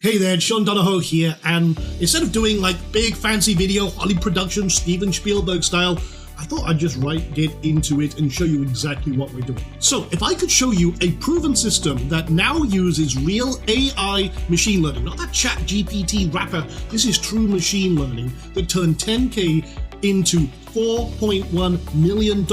Hey there, it's Sean Donahoe here, and instead of doing like big fancy video, Hollywood production, Steven Spielberg style, I thought I'd just get into it and show you exactly what we're doing. So if I could show you a proven system that now uses real AI machine learning, not that chat GPT wrapper, this is true machine learning that turned 10K into $4.1 million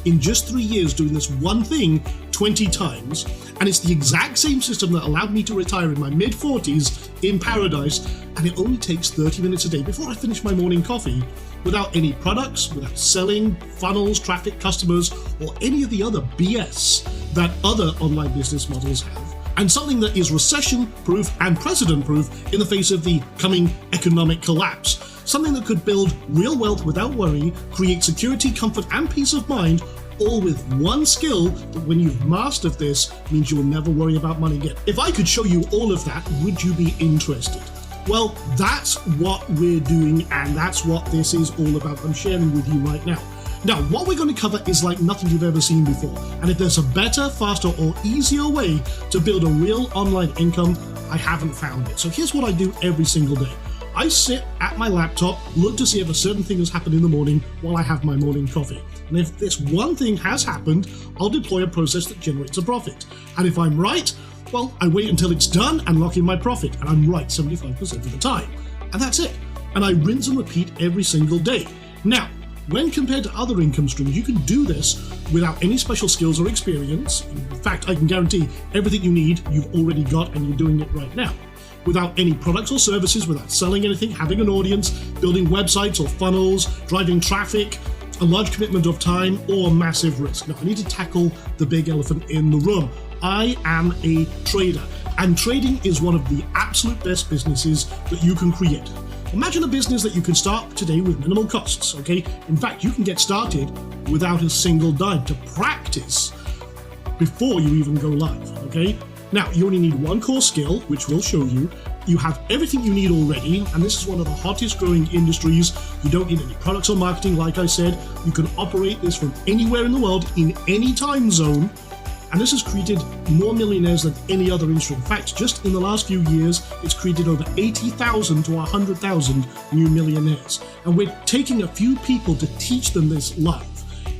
in just 3 years doing this one thing 20 times. And it's the exact same system that allowed me to retire in my mid-40s in paradise, and it only takes 30 minutes a day before I finish my morning coffee without any products, without selling, funnels, traffic, customers, or any of the other BS that other online business models have. And something that is recession-proof and precedent-proof in the face of the coming economic collapse. Something that could build real wealth without worry, create security, comfort, and peace of mind, all with one skill that when you've mastered this means you'll never worry about money again. If I could show you all of that, would you be interested? Well, that's what we're doing, and that's what this is all about. I'm sharing with you right now. Now, what we're going to cover is like nothing you've ever seen before. And if there's a better, faster, or easier way to build a real online income, I haven't found it. So here's what I do every single day. I sit at my laptop, look to see if a certain thing has happened in the morning while I have my morning coffee. And if this one thing has happened, I'll deploy a process that generates a profit. And if I'm right, well, I wait until it's done and lock in my profit. And I'm right 75% of the time. And that's it. And I rinse and repeat every single day. Now, when compared to other income streams, you can do this without any special skills or experience. In fact, I can guarantee everything you need, you've already got, and you're doing it right now. Without any products or services, without selling anything, having an audience, building websites or funnels, driving traffic, a large commitment of time, or massive risk. Now, I need to tackle the big elephant in the room. I am a trader, and trading is one of the absolute best businesses that you can create. Imagine a business that you can start today with minimal costs, okay? In fact, you can get started without a single dime to practice before you even go live, okay? Now, you only need one core skill, which we'll show you. You have everything you need already, and this is one of the hottest growing industries. You don't need any products or marketing, like I said. You can operate this from anywhere in the world, in any time zone, and this has created more millionaires than any other industry. In fact, just in the last few years, it's created over 80,000 to 100,000 new millionaires. And we're taking a few people to teach them this live,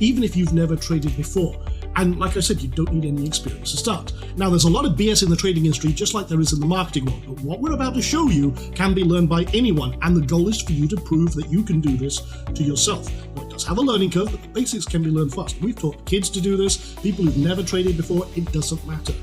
even if you've never traded before. And like I said, you don't need any experience to start. Now, there's a lot of BS in the trading industry, just like there is in the marketing world, but what we're about to show you can be learned by anyone, and the goal is for you to prove that you can do this to yourself. Now, it does have a learning curve, but the basics can be learned fast. We've taught kids to do this, people who've never traded before, it doesn't matter.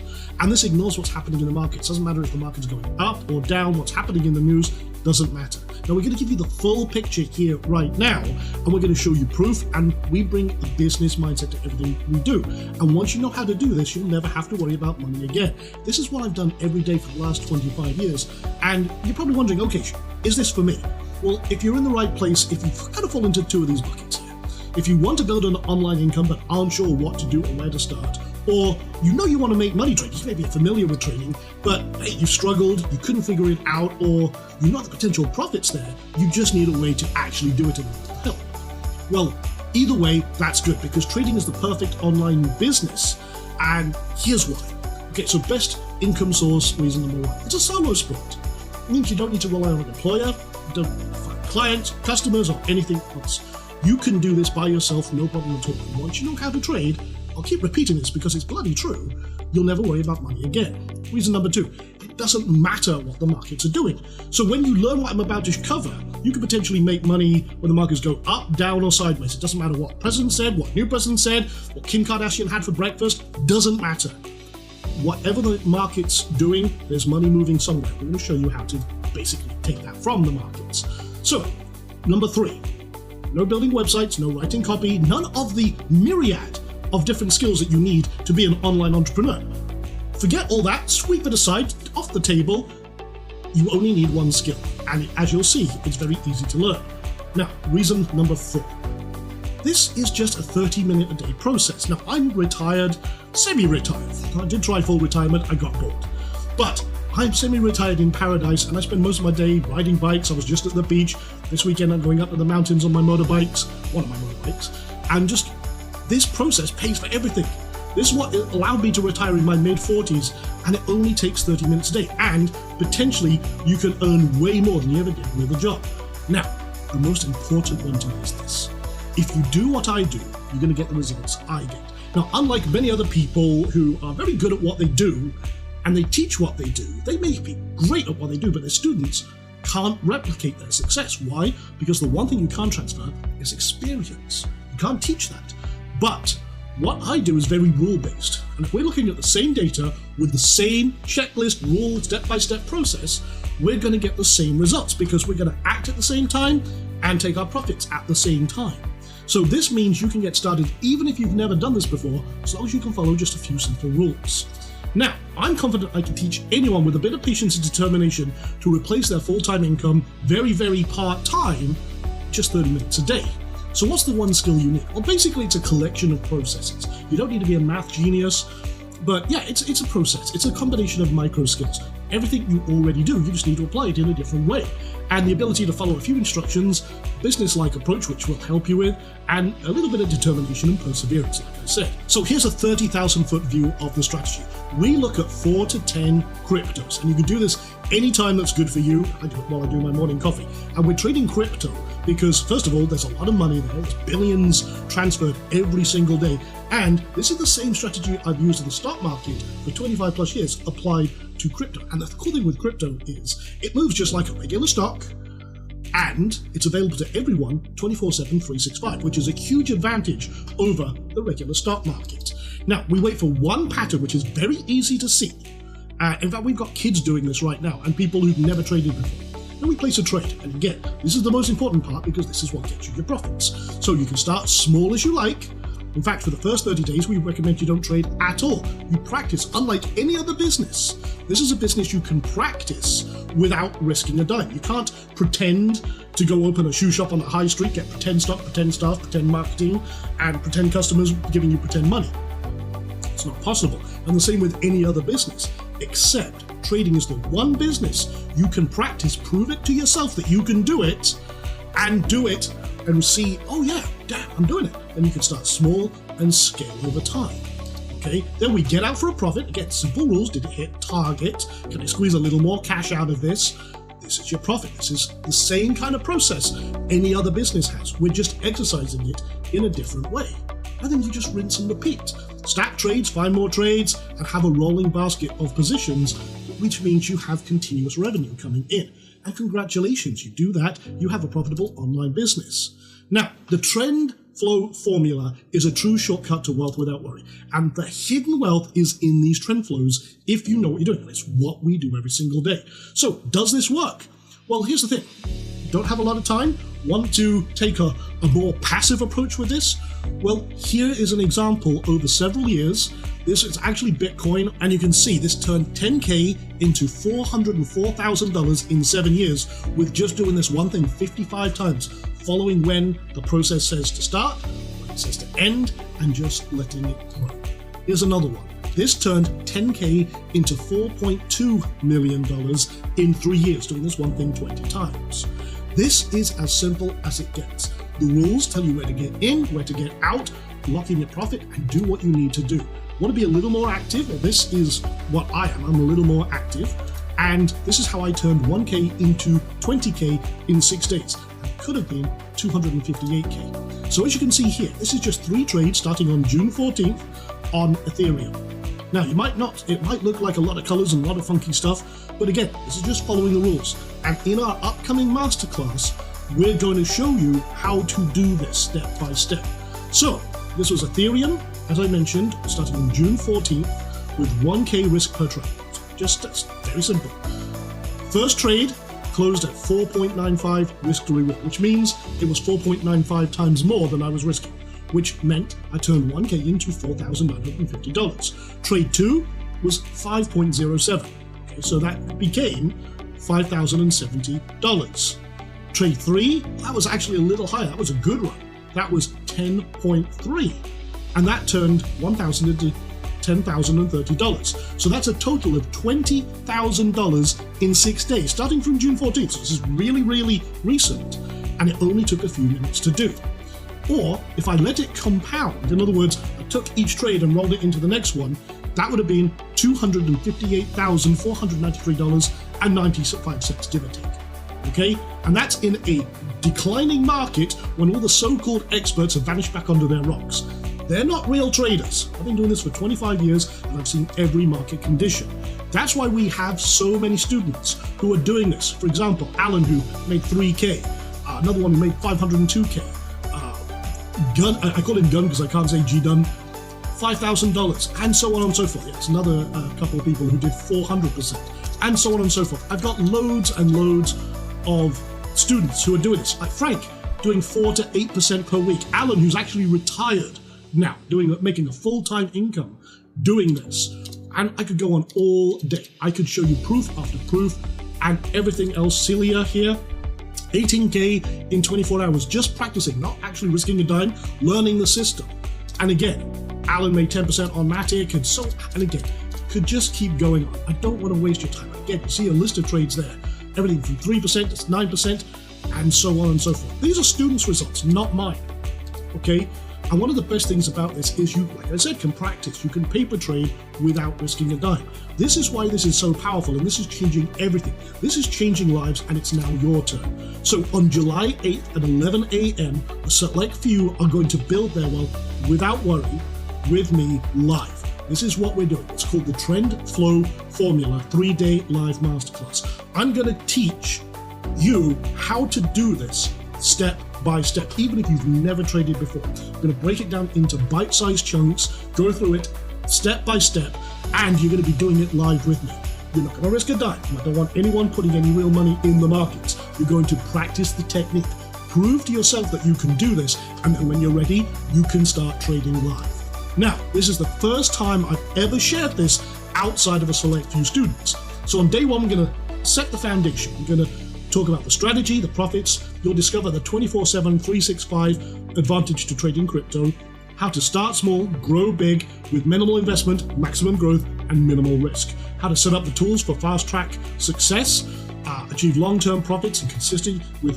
And this ignores what's happening in the markets. It doesn't matter if the market's going up or down, what's happening in the news doesn't matter. Now, we're going to give you the full picture here right now, and we're going to show you proof, and we bring a business mindset to everything we do. And once you know how to do this, you'll never have to worry about money again. This is what I've done every day for the last 25 years, and you're probably wondering, okay, is this for me? Well, if you're in the right place, if you kind of fall into two of these buckets here, if you want to build an online income but aren't sure what to do or where to start, or you know you want to make money trading, maybe you're familiar with trading, but hey, you struggled, you couldn't figure it out, or you know the potential profits there, you just need a way to actually do it and help. Well, either way, that's good, because trading is the perfect online business, and here's why. Okay, so best income source reason number one, it's a solo sport. It means you don't need to rely on an employer, you don't find clients, customers, or anything else. You can do this by yourself, no problem at all. And once you know how to trade, I'll keep repeating this because it's bloody true, you'll never worry about money again. Reason number two, it doesn't matter what the markets are doing. So when you learn what I'm about to cover, you can potentially make money when the markets go up, down, or sideways. It doesn't matter what president said, what new president said, what Kim Kardashian had for breakfast, doesn't matter. Whatever the market's doing, there's money moving somewhere. We're going to show you how to basically take that from the markets. So, number three, no building websites, no writing copy, none of the myriad of different skills that you need to be an online entrepreneur. Forget all that, sweep it aside, off the table. You only need one skill, and as you'll see, it's very easy to learn. Now, reason number four. This is just a 30-minute a day process. Now, I'm retired, semi-retired. I did try full retirement, I got bored. But I'm semi-retired in paradise, and I spend most of my day riding bikes. I was just at the beach. This weekend I'm going up to the mountains on my motorbikes, one of my motorbikes, and just this process pays for everything. This is what allowed me to retire in my mid-40s, and it only takes 30 minutes a day, and potentially you can earn way more than you ever did with a job. Now, the most important one to me is this. If you do what I do, you're going to get the results I get. Now, unlike many other people who are very good at what they do, and they teach what they do, they may be great at what they do, but their students can't replicate their success. Why? Because the one thing you can't transfer is experience. You can't teach that. But what I do is very rule-based. And if we're looking at the same data with the same checklist, rule, step-by-step process, we're going to get the same results because we're going to act at the same time and take our profits at the same time. So this means you can get started even if you've never done this before, as long as you can follow just a few simple rules. Now, I'm confident I can teach anyone with a bit of patience and determination to replace their full-time income very, very part-time, just 30 minutes a day. So what's the one skill you need? Well, basically it's a collection of processes. You don't need to be a math genius, but yeah, it's a process. It's a combination of micro skills. Everything you already do, you just need to apply it in a different way. And the ability to follow a few instructions, business-like approach, which will help you with, and a little bit of determination and perseverance, like I said. So here's a 30,000-foot view of the strategy. We look at 4 to 10 cryptos, and you can do this anytime that's good for you. I do it while I do my morning coffee. And we're trading crypto because, first of all, there's a lot of money there. There's billions transferred every single day. And this is the same strategy I've used in the stock market for 25 plus years applied to crypto. And the cool thing with crypto is it moves just like a regular stock, and it's available to everyone 24/7, 365, which is a huge advantage over the regular stock market. Now, we wait for one pattern, which is very easy to see. In fact, we've got kids doing this right now and people who've never traded before. Then we place a trade. And again, this is the most important part because this is what gets you your profits. So you can start small as you like. In fact, for the first 30 days, we recommend you don't trade at all. You practice unlike any other business. This is a business you can practice without risking a dime. You can't pretend to go open a shoe shop on a high street, get pretend stock, pretend staff, pretend marketing, and pretend customers giving you pretend money. It's not possible. And the same with any other business, except trading is the one business you can practice, prove it to yourself that you can do it, and see, oh yeah, damn, I'm doing it. And you can start small and scale over time. Okay, then we get out for a profit. Again, simple rules. Did it hit target? Can I squeeze a little more cash out of this? This is your profit. This is the same kind of process any other business has. We're just exercising it in a different way. And then you just rinse and repeat. Stack trades, find more trades, and have a rolling basket of positions, which means you have continuous revenue coming in. And congratulations, you do that, you have a profitable online business. Now, the TrendFlow Formula is a true shortcut to wealth without worry. And the hidden wealth is in these trend flows if you know what you're doing. It's what we do every single day. So, does this work? Well, here's the thing. Don't have a lot of time? Want to take a more passive approach with this? Well, here is an example over several years. This is actually Bitcoin, and you can see this turned $10K into $404,000 in 7 years with just doing this one thing 55 times, following when the process says to start, when it says to end, and just letting it grow. Here's another one. This turned $10K into $4.2 million in 3 years, doing this one thing 20 times. This is as simple as it gets. The rules tell you where to get in, where to get out, lock in your profit, and do what you need to do. Want to be a little more active? Well, this is what I am. I'm a little more active. And this is how I turned 1K into 20K in 6 days. It could have been 258K. So as you can see here, this is just 3 trades starting on June 14th on Ethereum. Now, it might look like a lot of colors and a lot of funky stuff, but again, this is just following the rules. And in our upcoming masterclass, we're going to show you how to do this step by step. So, this was Ethereum, as I mentioned, starting on June 14th with 1K risk per trade. Just very simple. First trade closed at 4.95 risk to reward, which means it was 4.95 times more than I was risking, which meant I turned 1K into $4,950. Trade 2 was 5.07. Okay, so that became $5,070. Trade 3, that was actually a little higher. That was a good run. That was 10.3. And that turned $1,000 into $10,030. So that's a total of $20,000 in 6 days, starting from June 14th. So this is really, really recent. And it only took a few minutes to do. Or if I let it compound, in other words, I took each trade and rolled it into the next one, that would have been $258,493.95, give or take. Okay? And that's in a declining market when all the so-called experts have vanished back under their rocks. They're not real traders. I've been doing this for 25 years and I've seen every market condition. That's why we have so many students who are doing this. For example, Alan, who made 3K, another one who made 502K. Gun, I call him Gun because I can't say G-Dun, $5,000, and so on and so forth. Yes, another couple of people who did 400%, and so on and so forth. I've got loads and loads of students who are doing this. Like Frank, doing 4 to 8% per week. Alan, who's actually retired now, making a full-time income doing this. And I could go on all day. I could show you proof after proof and everything else. Celia here, 18K in 24 hours, just practicing, not actually risking a dime, learning the system. And again, Alan made 10% on Matic, and again, could just keep going on. I don't want to waste your time. Again, you see a list of trades there, everything from 3% to 9%, and so on and so forth. These are students' results, not mine, okay? And one of the best things about this is you, like I said, can practice. You can paper trade without risking a dime. This is why this is so powerful, and this is changing everything. This is changing lives, and it's now your turn. So on July 8th at 11 a.m., a select few are going to build their wealth without worry with me live. This is what we're doing. It's called the TrendFlow Formula 3-day live masterclass. I'm going to teach you how to do this step by step, even if you've never traded before. I'm going to break it down into bite-sized chunks, go through it step by step, and you're going to be doing it live with me. You're not going to risk a dime. I don't want anyone putting any real money in the markets. You're going to practice the technique. Prove to yourself that you can do this, and then when you're ready, you can start trading live. Now, this is the first time I've ever shared this outside of a select few students. So on day one, we're going to set the foundation. We're going to talk about the strategy, the profits. You'll discover the 24/7, 365 advantage to trading crypto, how to start small, grow big with minimal investment, maximum growth, and minimal risk, how to set up the tools for fast-track success, achieve long-term profits and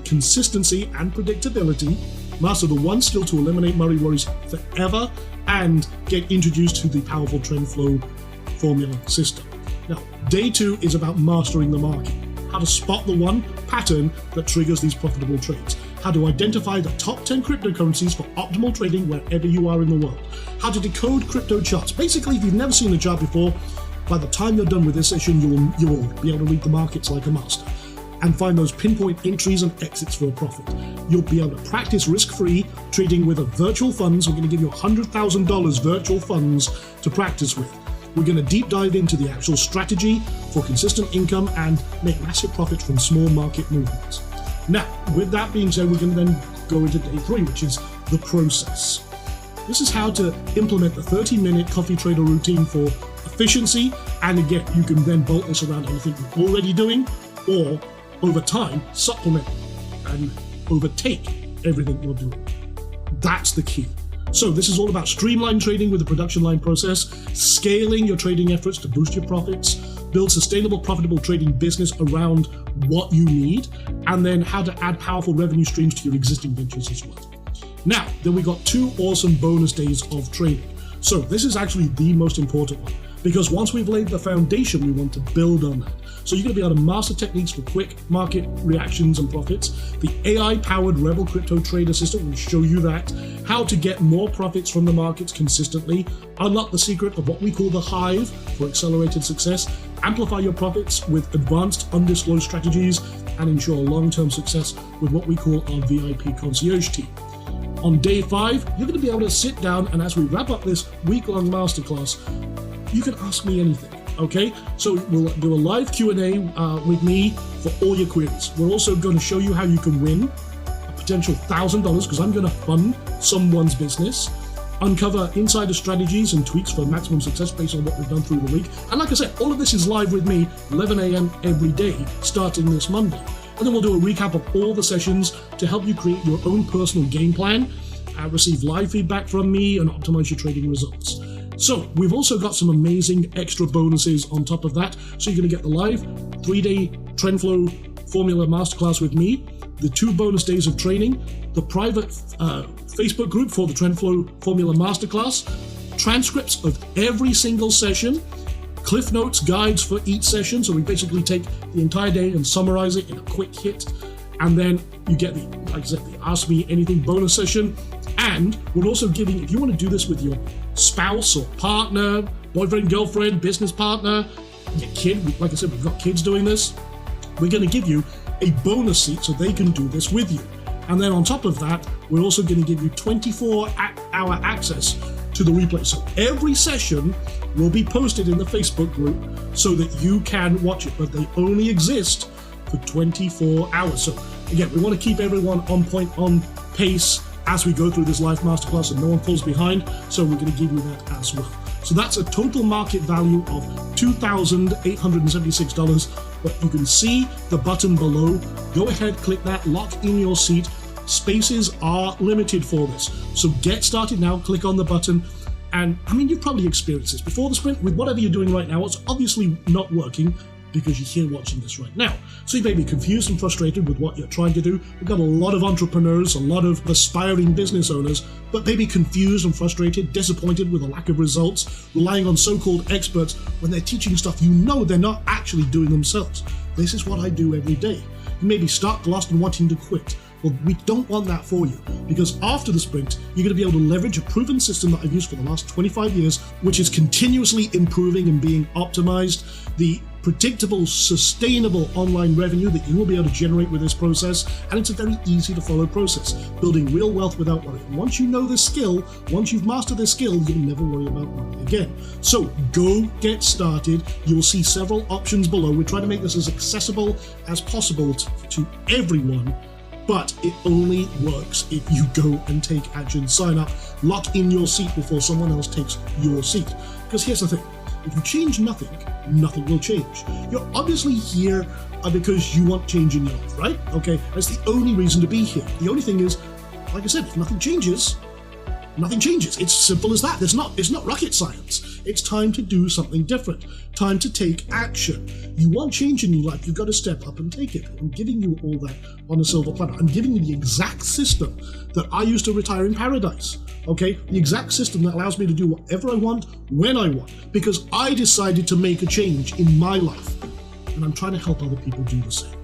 consistency and predictability, master the one skill to eliminate money worries forever, and get introduced to the powerful TrendFlow Formula system. Now, day two is about mastering the market, how to spot the one pattern that triggers these profitable trades, how to identify the top 10 cryptocurrencies for optimal trading wherever you are in the world, how to decode crypto charts. Basically, if you've never seen a chart before, by the time you're done with this session, you'll be able to read the markets like a master and find those pinpoint entries and exits for a profit. You'll be able to practice risk-free trading with a virtual funds. We're going to give you $100,000 virtual funds to practice with. We're going to deep dive into the actual strategy for consistent income and make massive profits from small market movements. Now, with that being said, we're going to then go into day three, which is the process. This is how to implement the 30-minute coffee trader routine for efficiency. And again, you can then bolt this around anything you're already doing, or over time, supplement and overtake everything you're doing. That's the key. So this is all about streamlined trading with the production line process, scaling your trading efforts to boost your profits, build sustainable, profitable trading business around what you need, and then how to add powerful revenue streams to your existing ventures as well. Now, then we got 2 awesome bonus days of trading. So this is actually the most important one, because once we've laid the foundation, we want to build on that. So you're going to be able to master techniques for quick market reactions and profits. The AI-powered Rebel Crypto Trader system will show you that, how to get more profits from the markets consistently, unlock the secret of what we call the hive for accelerated success, amplify your profits with advanced undisclosed strategies, and ensure long-term success with what we call our VIP concierge team. On day 5, you're going to be able to sit down, and as we wrap up this week-long masterclass, you can ask me anything. Okay, so we'll do a live Q&A with me for all your queries. We're also going to show you how you can win a potential $1,000 because I'm going to fund someone's business, uncover insider strategies and tweaks for maximum success based on what we've done through the week. And like I said, all of this is live with me, 11 a.m. every day, starting this Monday. And then we'll do a recap of all the sessions to help you create your own personal game plan, receive live feedback from me, and optimize your trading results. So we've also got some amazing extra bonuses on top of that. So you're going to get the live 3-day TrendFlow Formula Masterclass with me, the 2 bonus days of training, the private Facebook group for the TrendFlow Formula Masterclass, transcripts of every single session, cliff notes, guides for each session. So we basically take the entire day and summarize it in a quick hit. And then you get the, like I said, the Ask Me Anything bonus session. And we're also giving, if you want to do this with your spouse or partner, boyfriend, girlfriend, business partner, your kid, like I said, we've got kids doing this, we're going to give you a bonus seat so they can do this with you. And then on top of that, we're also going to give you 24-hour access to the replay. So every session will be posted in the Facebook group so that you can watch it, but they only exist for 24 hours. So again, we want to keep everyone on point, on pace as we go through this live masterclass and no one falls behind. So we're going to give you that as well. So that's a total market value of $2,876. But you can see the button below. Go ahead, click that, lock in your seat. Spaces are limited for this. So get started now, click on the button. And I mean, you've probably experienced this before the sprint with whatever you're doing right now. It's obviously not working because you're here watching this right now. So you may be confused and frustrated with what you're trying to do. We've got a lot of entrepreneurs, a lot of aspiring business owners, but maybe confused and frustrated, disappointed with a lack of results, relying on so-called experts when they're teaching stuff you know they're not actually doing themselves. This is what I do every day. You may be stuck, lost, and wanting to quit. Well, we don't want that for you, because after the sprint, you're going to be able to leverage a proven system that I've used for the last 25 years, which is continuously improving and being optimized. The predictable, sustainable online revenue that you will be able to generate with this process, and it's a very easy to follow process, building real wealth without worry. Once you know this skill, once you've mastered this skill, you'll never worry about money again. So go get started. You'll see several options below. We're trying to make this as accessible as possible to everyone, but it only works if you go and take action. Sign up, lock in your seat before someone else takes your seat. Because here's the thing, if you change nothing, nothing will change. You're obviously here because you want change in your life, right? Okay, that's the only reason to be here. The only thing is, like I said, if nothing changes, nothing changes. It's simple as that. It's not rocket science. It's time to do something different. Time to take action. You want change in your life, you've got to step up and take it. I'm giving you all that on a silver platter. I'm giving you the exact system that I used to retire in paradise. Okay, the exact system that allows me to do whatever I want, when I want, because I decided to make a change in my life, and I'm trying to help other people do the same.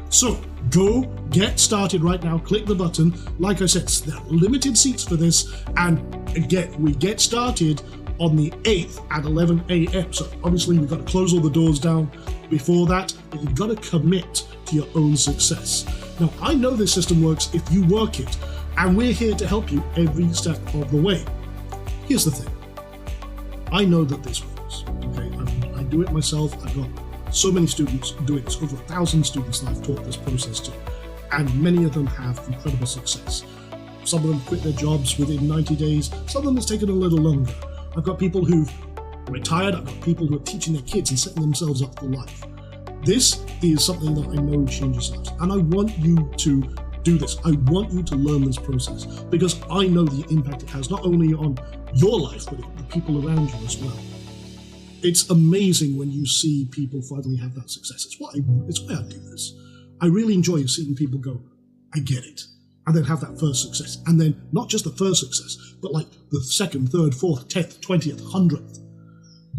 So go get started right now, click the button. Like I said, there are limited seats for this, and again, we get started on the 8th at 11 a.m. So obviously we've got to close all the doors down before that, but you've got to commit to your own success. Now, I know this system works if you work it, and we're here to help you every step of the way. Here's the thing. I know that this works, okay? I do it myself. I've got so many students doing this, over 1,000 students that I've taught this process to, and many of them have incredible success. Some of them quit their jobs within 90 days. Some of them it's taken a little longer. I've got people who've retired. I've got people who are teaching their kids and setting themselves up for life. This is something that I know changes lives, and I want you to do this. I want you to learn this process because I know the impact it has not only on your life, but the people around you as well. It's amazing when you see people finally have that success. It's why I do this. I really enjoy seeing people go, I get it, and then have that first success. And then not just the first success, but like the second, third, fourth, 10th, 20th, 100th.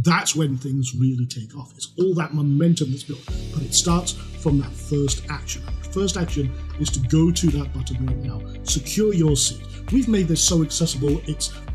That's when things really take off. It's all that momentum that's built, but it starts from that first action. And the first action is to go to that button right now, secure your seat. We've made this so accessible.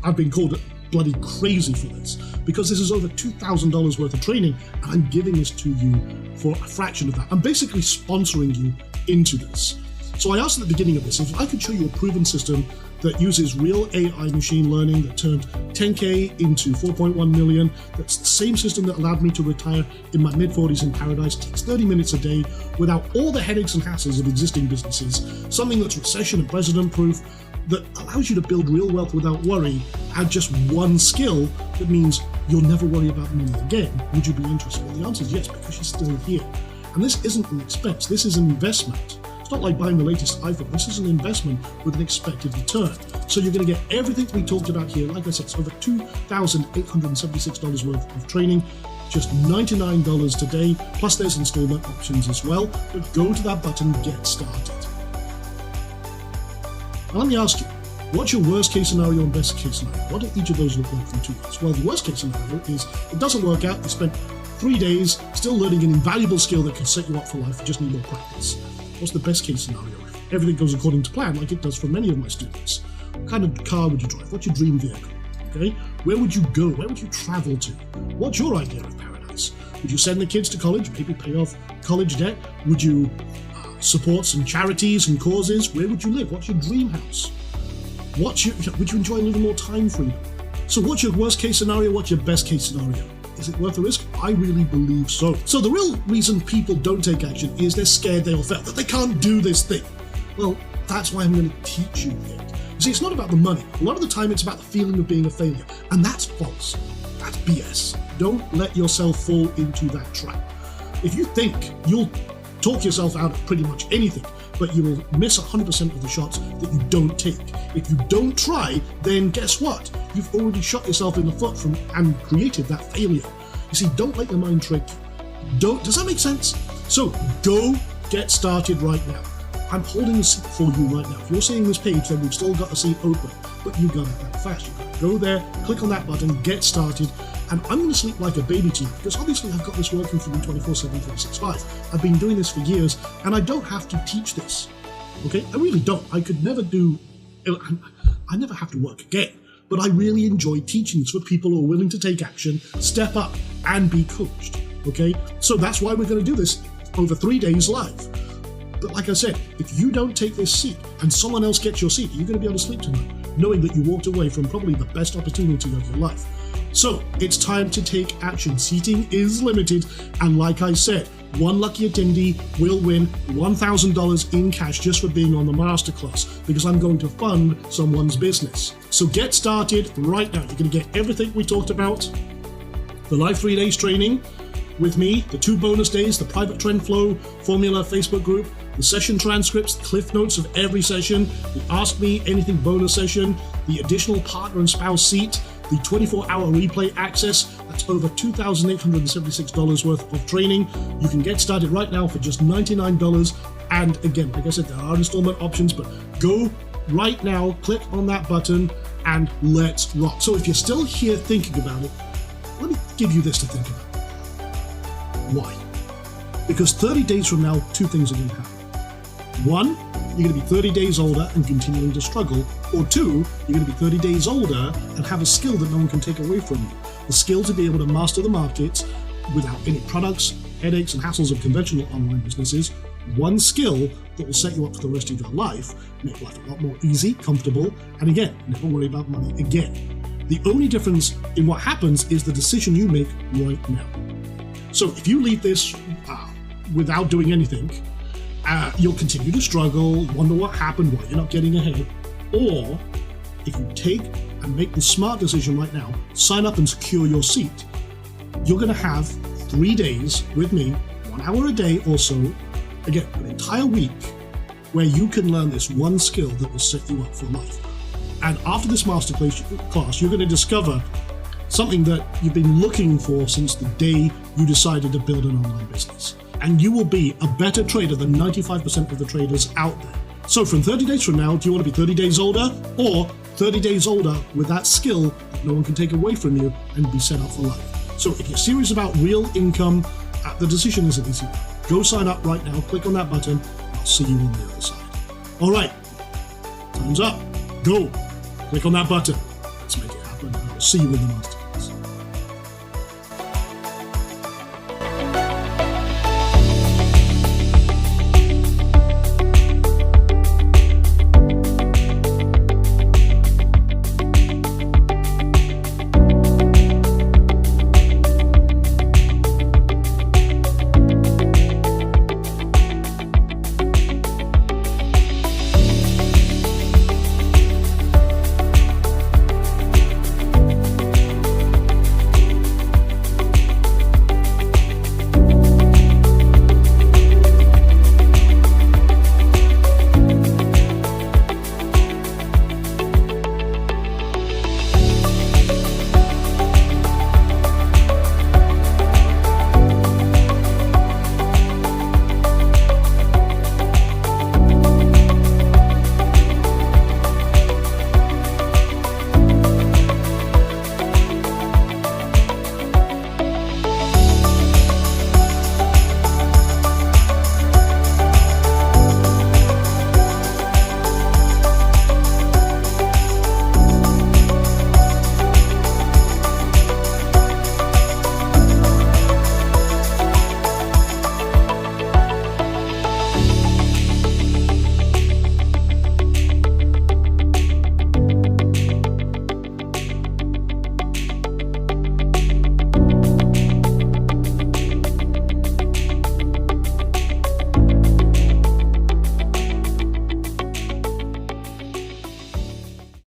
I've been called bloody crazy for this because this is over $2,000 worth of training, and I'm giving this to you for a fraction of that. I'm basically sponsoring you into this. So I asked at the beginning of this if I could show you a proven system that uses real AI machine learning that turned 10K into 4.1 million. That's the same system that allowed me to retire in my mid-40s in paradise, takes 30 minutes a day without all the headaches and hassles of existing businesses, something that's recession and president proof, that allows you to build real wealth without worry, add just one skill that means you'll never worry about money again. Would you be interested? Well, the answer is yes, because you're still here. And this isn't an expense, this is an investment. It's not like buying the latest iPhone. This is an investment with an expected return. So you're going to get everything we talked about here. Like I said, it's over $2,876 worth of training, just $99 today, plus there's installment options as well. But go to that button, get started. Now let me ask you, what's your worst case scenario and best case scenario? What do each of those look like from 2 years? Well, the worst case scenario is it doesn't work out. You spent 3 days still learning an invaluable skill that can set you up for life. You just need more practice. What's the best case scenario? Everything goes according to plan, like it does for many of my students. What kind of car would you drive? What's your dream vehicle? Okay? Where would you go? Where would you travel to? What's your idea of paradise? Would you send the kids to college, maybe pay off college debt? Would you support some charities and causes? Where would you live? What's your dream house? Would you enjoy a little more time freedom? So what's your worst case scenario? What's your best case scenario? Is it worth the risk? I really believe so. So the real reason people don't take action is they're scared they'll fail, that they can't do this thing. Well, that's why I'm going to teach you it. You see, it's not about the money. A lot of the time it's about the feeling of being a failure. And that's false. That's BS. Don't let yourself fall into that trap. If you think you'll talk yourself out of pretty much anything, but you will miss 100% of the shots that you don't take. If you don't try, then guess what? You've already shot yourself in the foot and created that failure. You see, don't let your mind trick you. Does that make sense? So go get started right now. I'm holding a seat for you right now. If you're seeing this page, then we've still got a seat open, but you got it that fast. You got to go there, click on that button, get started, and I'm going to sleep like a baby to you, because obviously I've got this working for me 24/7, 365. I've been doing this for years, and I don't have to teach this. Okay? I really don't. I never have to work again, but I really enjoy teaching this for people who are willing to take action, step up, and be coached. Okay? So that's why we're going to do this over 3 days live. But like I said, if you don't take this seat and someone else gets your seat, you're going to be able to sleep tonight, knowing that you walked away from probably the best opportunity of your life. So it's time to take action. Seating is limited, and like I said, one lucky attendee will win $1,000 in cash just for being on the Masterclass, because I'm going to fund someone's business. So get started right now. You're going to get everything we talked about: the live 3 days training with me, the 2 bonus days, the private TrendFlow Formula Facebook group, the session transcripts, cliff notes of every session, the Ask Me Anything bonus session, the additional partner and spouse seat, the 24-hour replay access. That's over $2,876 worth of training. You can get started right now for just $99. And again, like I said, there are installment options, but go right now, click on that button, and let's rock. So if you're still here thinking about it, let me give you this to think about. Why? Because 30 days from now, 2 things are going to happen. 1, you're going to be 30 days older and continuing to struggle. Or 2, you're going to be 30 days older and have a skill that no one can take away from you. The skill to be able to master the market without any products, headaches, and hassles of conventional online businesses. One skill that will set you up for the rest of your life, make life a lot more easy, comfortable, and again, never worry about money again. The only difference in what happens is the decision you make right now. So if you leave this without doing anything, you'll continue to struggle, wonder what happened, why you're not getting ahead. Or if you take and make the smart decision right now, sign up and secure your seat, you're going to have 3 days with me, 1 hour a day or so, again, an entire week, where you can learn this one skill that will set you up for life. And after this masterclass, you're going to discover something that you've been looking for since the day you decided to build an online business. And you will be a better trader than 95% of the traders out there. So from 30 days from now, do you want to be 30 days older, or 30 days older with that skill that no one can take away from you and be set up for life? So if you're serious about real income, the decision isn't easy. Go sign up right now, click on that button, and I'll see you on the other side. All right, time's up. Go. Click on that button. Let's make it happen. I'll see you in the master.